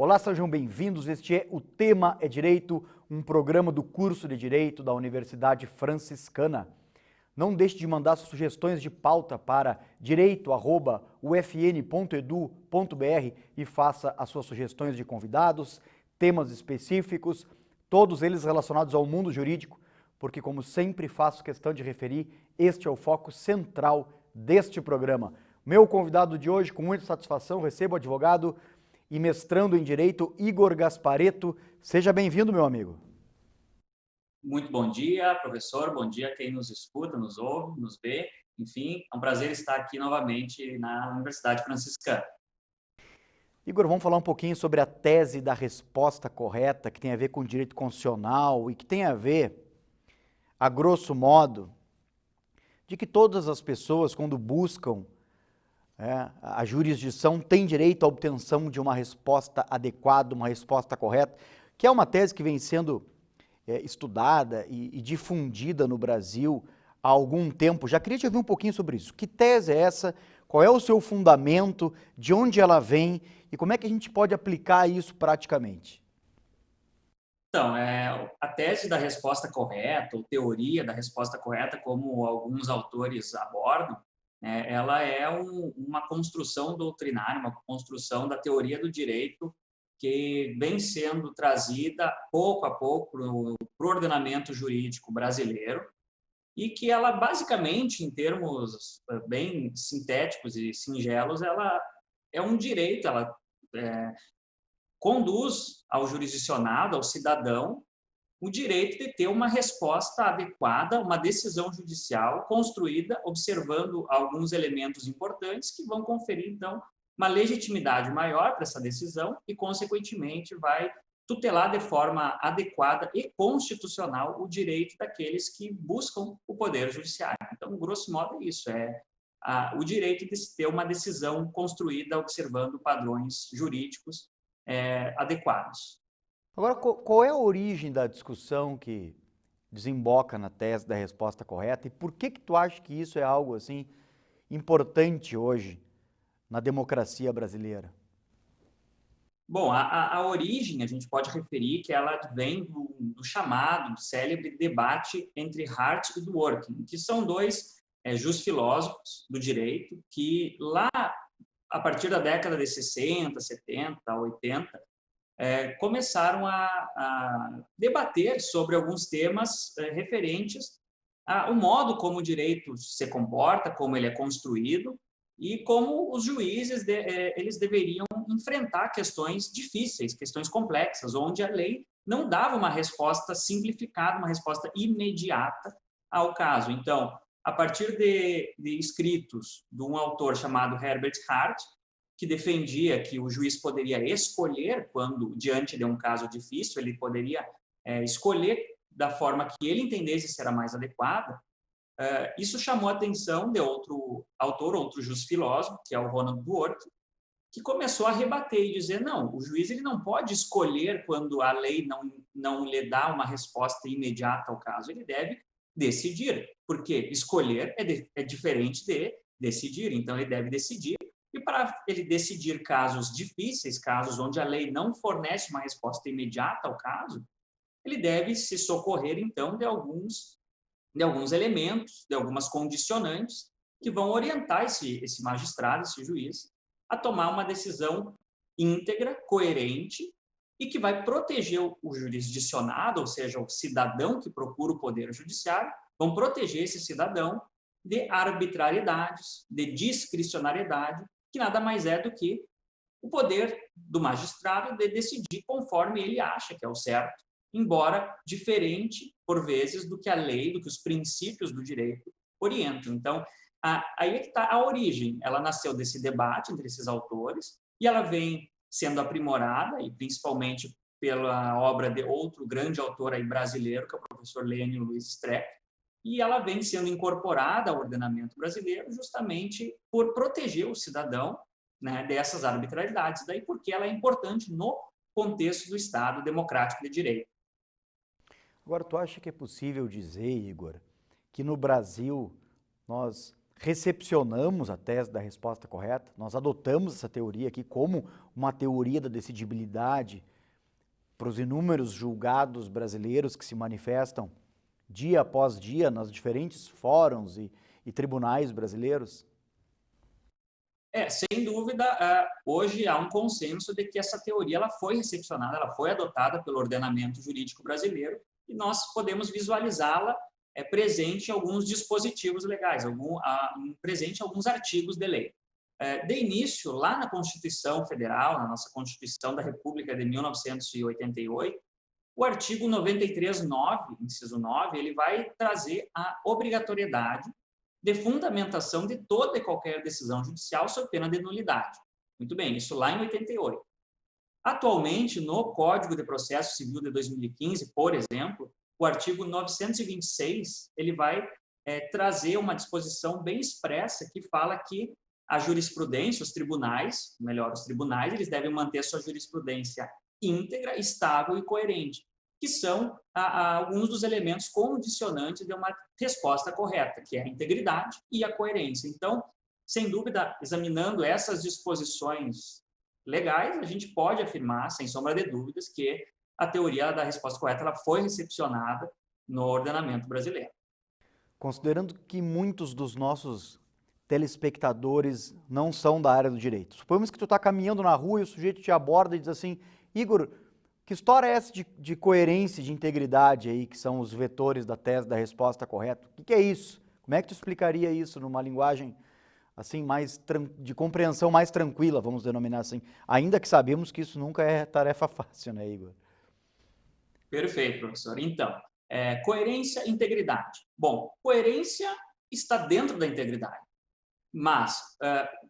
Olá, sejam bem-vindos. Este é O Tema é Direito, um programa do curso de Direito da Universidade Franciscana. Não deixe de mandar suas sugestões de pauta para direito@ufn.edu.br e faça as suas sugestões de convidados, temas específicos, todos eles relacionados ao mundo jurídico, porque, como sempre faço questão de referir, este é o foco central deste programa. Meu convidado de hoje, com muita satisfação, recebo o advogado e mestrando em Direito, Igor Gasparetto. Seja bem-vindo, meu amigo. Muito bom dia, professor. Bom dia a quem nos escuta, nos ouve, nos vê. Enfim, é um prazer estar aqui novamente na Universidade Franciscana. Igor, vamos falar um pouquinho sobre a tese da resposta correta, que tem a ver com direito constitucional e que tem a ver, a grosso modo, de que todas as pessoas, quando buscam a jurisdição, têm direito à obtenção de uma resposta adequada, uma resposta correta, que é uma tese que vem sendo estudada e difundida no Brasil há algum tempo. Já queria te ouvir um pouquinho sobre isso. Que tese é essa? Qual é o seu fundamento? De onde ela vem? E como é que a gente pode aplicar isso praticamente? Então, a tese da resposta correta, ou teoria da resposta correta, como alguns autores abordam, ela é uma construção doutrinária, uma construção da teoria do direito que vem sendo trazida pouco a pouco para o ordenamento jurídico brasileiro e que ela, basicamente, em termos bem sintéticos e singelos, ela é um direito, ela conduz ao jurisdicionado, ao cidadão, o direito de ter uma resposta adequada, uma decisão judicial construída observando alguns elementos importantes que vão conferir, então, uma legitimidade maior para essa decisão e, consequentemente, vai tutelar de forma adequada e constitucional o direito daqueles que buscam o poder judiciário. Então, grosso modo, é isso, o direito de ter uma decisão construída observando padrões jurídicos adequados. Agora, qual é a origem da discussão que desemboca na tese da resposta correta e por que tu acha que isso é algo assim importante hoje na democracia brasileira? Bom, a origem a gente pode referir que ela vem do chamado, do célebre debate entre Hart e Dworkin, que são dois jusfilósofos do direito que lá, a partir da década de 60, 70, 80, começaram a debater sobre alguns temas referentes ao modo como o direito se comporta, como ele é construído e como os juízes eles deveriam enfrentar questões difíceis, questões complexas, onde a lei não dava uma resposta simplificada, uma resposta imediata ao caso. Então, a partir de escritos de um autor chamado Herbert Hart, que defendia que o juiz poderia escolher quando, diante de um caso difícil, ele poderia escolher da forma que ele entendesse ser a mais adequada. Isso chamou a atenção de outro autor, outro jusfilósofo, que é o Ronald Dworkin, que começou a rebater e dizer, não, o juiz ele não pode escolher quando a lei não lhe dá uma resposta imediata ao caso, ele deve decidir, porque escolher é diferente de decidir, então ele deve decidir. E para ele decidir casos difíceis, casos onde a lei não fornece uma resposta imediata ao caso, ele deve se socorrer, então, de alguns elementos, de algumas condicionantes que vão orientar esse magistrado, esse juiz, a tomar uma decisão íntegra, coerente e que vai proteger o jurisdicionado, ou seja, o cidadão que procura o poder judiciário, vão proteger esse cidadão de arbitrariedades, de discricionariedade, que nada mais é do que o poder do magistrado de decidir conforme ele acha que é o certo, embora diferente, por vezes, do que a lei, do que os princípios do direito orientam. Então, aí é que está a origem. Ela nasceu desse debate entre esses autores e ela vem sendo aprimorada, e principalmente pela obra de outro grande autor aí brasileiro, que é o professor Lênio Luiz Streck, e ela vem sendo incorporada ao ordenamento brasileiro justamente por proteger o cidadão, né, dessas arbitrariedades, daí porque ela é importante no contexto do Estado democrático de direito. Agora, tu acha que é possível dizer, Igor, que no Brasil nós recepcionamos a tese da resposta correta, nós adotamos essa teoria aqui como uma teoria da decidibilidade para os inúmeros julgados brasileiros que se manifestam dia após dia nas diferentes fóruns e tribunais brasileiros? Sem dúvida, hoje há um consenso de que essa teoria ela foi recepcionada, ela foi adotada pelo ordenamento jurídico brasileiro e nós podemos visualizá-la presente em alguns dispositivos legais, presente em alguns artigos de lei. De início, lá na Constituição Federal, na nossa Constituição da República de 1988, o artigo 93.9, inciso 9, ele vai trazer a obrigatoriedade de fundamentação de toda e qualquer decisão judicial sob pena de nulidade. Muito bem, isso lá em 88. Atualmente, no Código de Processo Civil de 2015, por exemplo, o artigo 926, ele vai trazer uma disposição bem expressa que fala que a jurisprudência, os tribunais, eles devem manter sua jurisprudência íntegra, estável e coerente, que são alguns dos elementos condicionantes de uma resposta correta, que é a integridade e a coerência. Então, sem dúvida, examinando essas disposições legais, a gente pode afirmar, sem sombra de dúvidas, que a teoria da resposta correta ela foi recepcionada no ordenamento brasileiro. Considerando que muitos dos nossos telespectadores não são da área do direito, suponhamos que tu está caminhando na rua e o sujeito te aborda e diz assim: Igor, que história é essa de coerência e de integridade aí, que são os vetores da tese da resposta correta? O que é isso? Como é que tu explicaria isso numa linguagem assim de compreensão mais tranquila, vamos denominar assim, ainda que sabemos que isso nunca é tarefa fácil, né, Igor? Perfeito, professor. Então, coerência e integridade. Bom, coerência está dentro da integridade, mas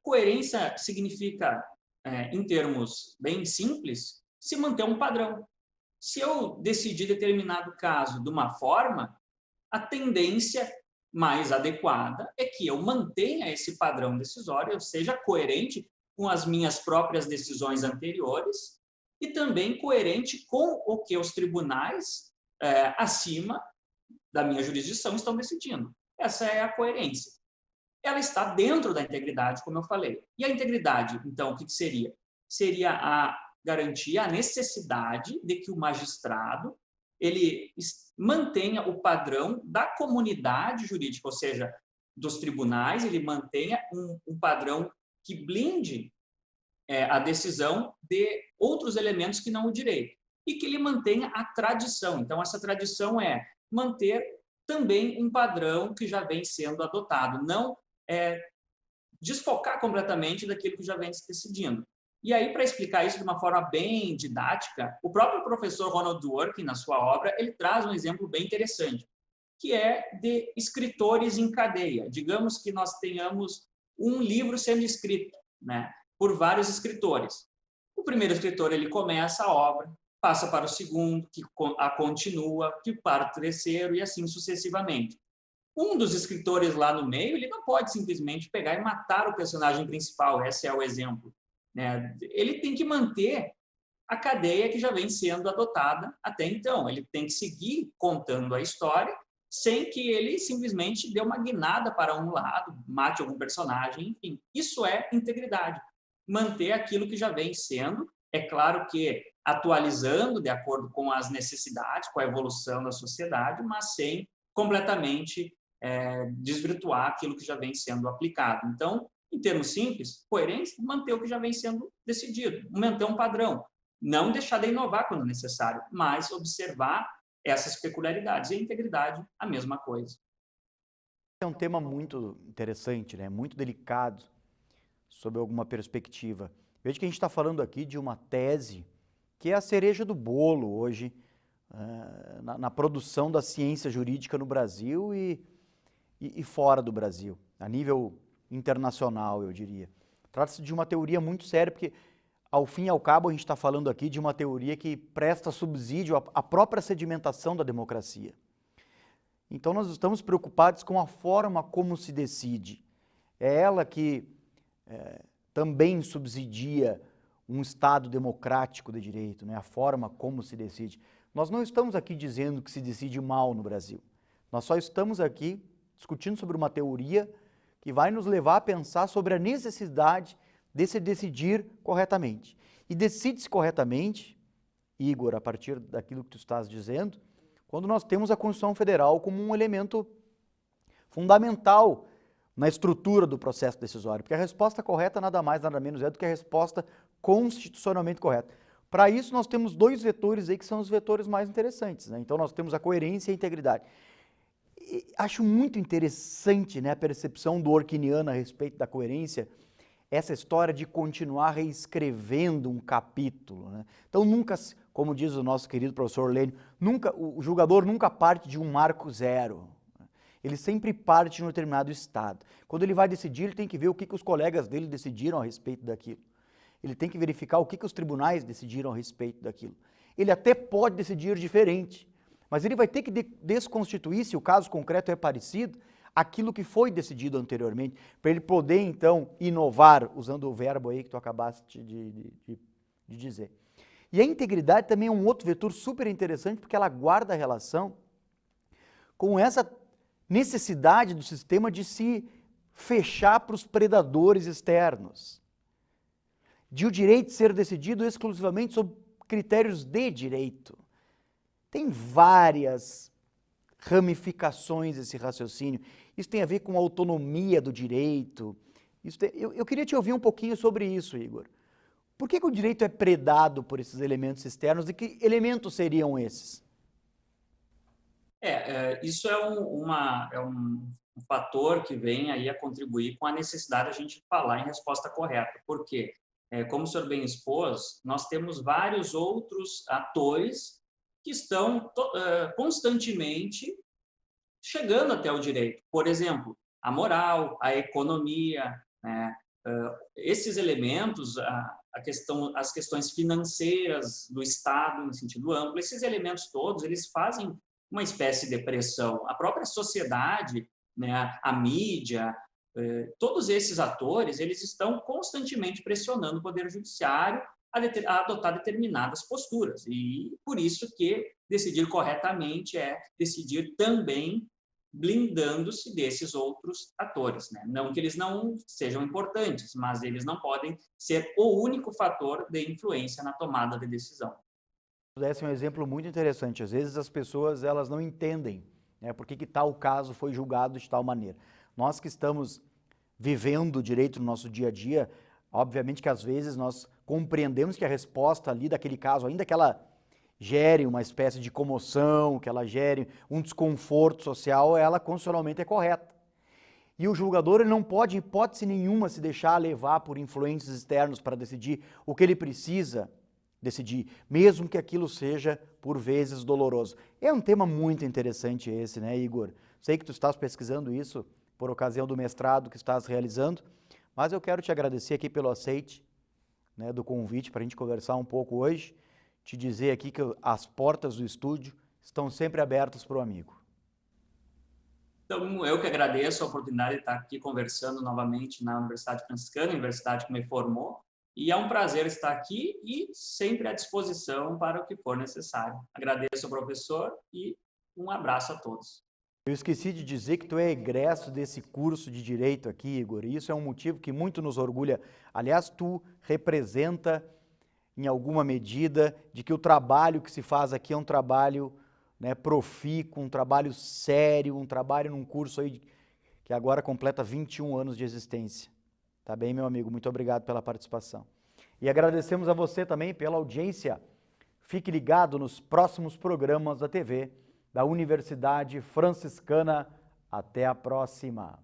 coerência significa, em termos bem simples, se manter um padrão. Se eu decidir determinado caso de uma forma, a tendência mais adequada é que eu mantenha esse padrão decisório, eu seja coerente com as minhas próprias decisões anteriores e também coerente com o que os tribunais acima da minha jurisdição estão decidindo. Essa é a coerência. Ela está dentro da integridade, como eu falei. E a integridade, então, o que seria? Seria garantir a necessidade de que o magistrado ele mantenha o padrão da comunidade jurídica, ou seja, dos tribunais, ele mantenha um padrão que blinde a decisão de outros elementos que não o direito, e que ele mantenha a tradição. Então, essa tradição é manter também um padrão que já vem sendo adotado, não desfocar completamente daquilo que já vem se decidindo. E aí, para explicar isso de uma forma bem didática, o próprio professor Ronald Dworkin, na sua obra, ele traz um exemplo bem interessante, que é de escritores em cadeia. Digamos que nós tenhamos um livro sendo escrito, né, por vários escritores. O primeiro escritor, ele começa a obra, passa para o segundo, que a continua, que para o terceiro, e assim sucessivamente. Um dos escritores lá no meio, ele não pode simplesmente pegar e matar o personagem principal, esse é o exemplo. Ele tem que manter a cadeia que já vem sendo adotada até então. Ele tem que seguir contando a história sem que ele simplesmente dê uma guinada para um lado, mate algum personagem, enfim. Isso é integridade. Manter aquilo que já vem sendo, é claro que atualizando de acordo com as necessidades, com a evolução da sociedade, mas sem completamente desvirtuar aquilo que já vem sendo aplicado. Então, em termos simples, coerência, manter o que já vem sendo decidido, manter um padrão, não deixar de inovar quando necessário, mas observar essas peculiaridades. E a integridade, a mesma coisa. É um tema muito interessante, né? Muito delicado, sob alguma perspectiva. Veja que a gente está falando aqui de uma tese que é a cereja do bolo hoje na produção da ciência jurídica no Brasil e fora do Brasil, a nível internacional, eu diria. Trata-se de uma teoria muito séria, porque, ao fim e ao cabo, a gente está falando aqui de uma teoria que presta subsídio à própria sedimentação da democracia. Então, nós estamos preocupados com a forma como se decide. É ela que também subsidia um Estado democrático de direito, né? A forma como se decide. Nós não estamos aqui dizendo que se decide mal no Brasil. Nós só estamos aqui discutindo sobre uma teoria que vai nos levar a pensar sobre a necessidade de se decidir corretamente. E decide-se corretamente, Igor, a partir daquilo que tu estás dizendo, quando nós temos a Constituição Federal como um elemento fundamental na estrutura do processo decisório, porque a resposta correta nada mais, nada menos é do que a resposta constitucionalmente correta. Para isso, nós temos dois vetores aí que são os vetores mais interessantes, né? Então, nós temos a coerência e a integridade. E acho muito interessante, né, a percepção do Orquiniano a respeito da coerência, essa história de continuar reescrevendo um capítulo, né? Então, nunca, como diz o nosso querido professor Lênio, o julgador nunca parte de um marco zero. Ele sempre parte de um determinado estado. Quando ele vai decidir, ele tem que ver o que os colegas dele decidiram a respeito daquilo. Ele tem que verificar o que os tribunais decidiram a respeito daquilo. Ele até pode decidir diferente, mas ele vai ter que desconstituir, se o caso concreto é parecido, aquilo que foi decidido anteriormente, para ele poder, então, inovar, usando o verbo aí que tu acabaste de dizer. E a integridade também é um outro vetor super interessante, porque ela guarda a relação com essa necessidade do sistema de se fechar para os predadores externos, de o direito ser decidido exclusivamente sob critérios de direito. Tem várias ramificações esse raciocínio. Isso tem a ver com a autonomia do direito. Eu queria te ouvir um pouquinho sobre isso, Igor. Por que o direito é predado por esses elementos externos e que elementos seriam esses? Isso é um fator que vem aí a contribuir com a necessidade de a gente falar em resposta correta. Por quê? Como o senhor bem expôs, nós temos vários outros atores que estão constantemente chegando até o direito. Por exemplo, a moral, a economia, né? Esses elementos, as questões financeiras do Estado, no sentido amplo, esses elementos todos, eles fazem uma espécie de pressão. A própria sociedade, né, a mídia, todos esses atores, eles estão constantemente pressionando o Poder Judiciário a adotar determinadas posturas. E por isso que decidir corretamente é decidir também blindando-se desses outros atores, né? Não que eles não sejam importantes, mas eles não podem ser o único fator de influência na tomada de decisão. Esse é um exemplo muito interessante. Às vezes as pessoas elas não entendem, né, por que tal caso foi julgado de tal maneira. Nós que estamos vivendo o direito no nosso dia a dia, obviamente que às vezes nós compreendemos que a resposta ali daquele caso, ainda que ela gere uma espécie de comoção, que ela gere um desconforto social, ela constitucionalmente é correta. E o julgador ele não pode, em hipótese nenhuma, se deixar levar por influências externos para decidir o que ele precisa decidir, mesmo que aquilo seja, por vezes, doloroso. É um tema muito interessante esse, né, Igor? Sei que tu estás pesquisando isso por ocasião do mestrado que estás realizando, mas eu quero te agradecer aqui pelo aceite, né, do convite para a gente conversar um pouco hoje, te dizer aqui que as portas do estúdio estão sempre abertas para o amigo. Então, eu que agradeço a oportunidade de estar aqui conversando novamente na Universidade Franciscana, universidade que me formou, e é um prazer estar aqui e sempre à disposição para o que for necessário. Agradeço ao professor e um abraço a todos. Eu esqueci de dizer que tu é egresso desse curso de Direito aqui, Igor, e isso é um motivo que muito nos orgulha. Aliás, tu representa, em alguma medida, de que o trabalho que se faz aqui é um trabalho, né, profícuo, um trabalho sério, um trabalho num curso aí que agora completa 21 anos de existência. Tá bem, meu amigo? Muito obrigado pela participação. E agradecemos a você também pela audiência. Fique ligado nos próximos programas da TV da Universidade Franciscana. Até a próxima!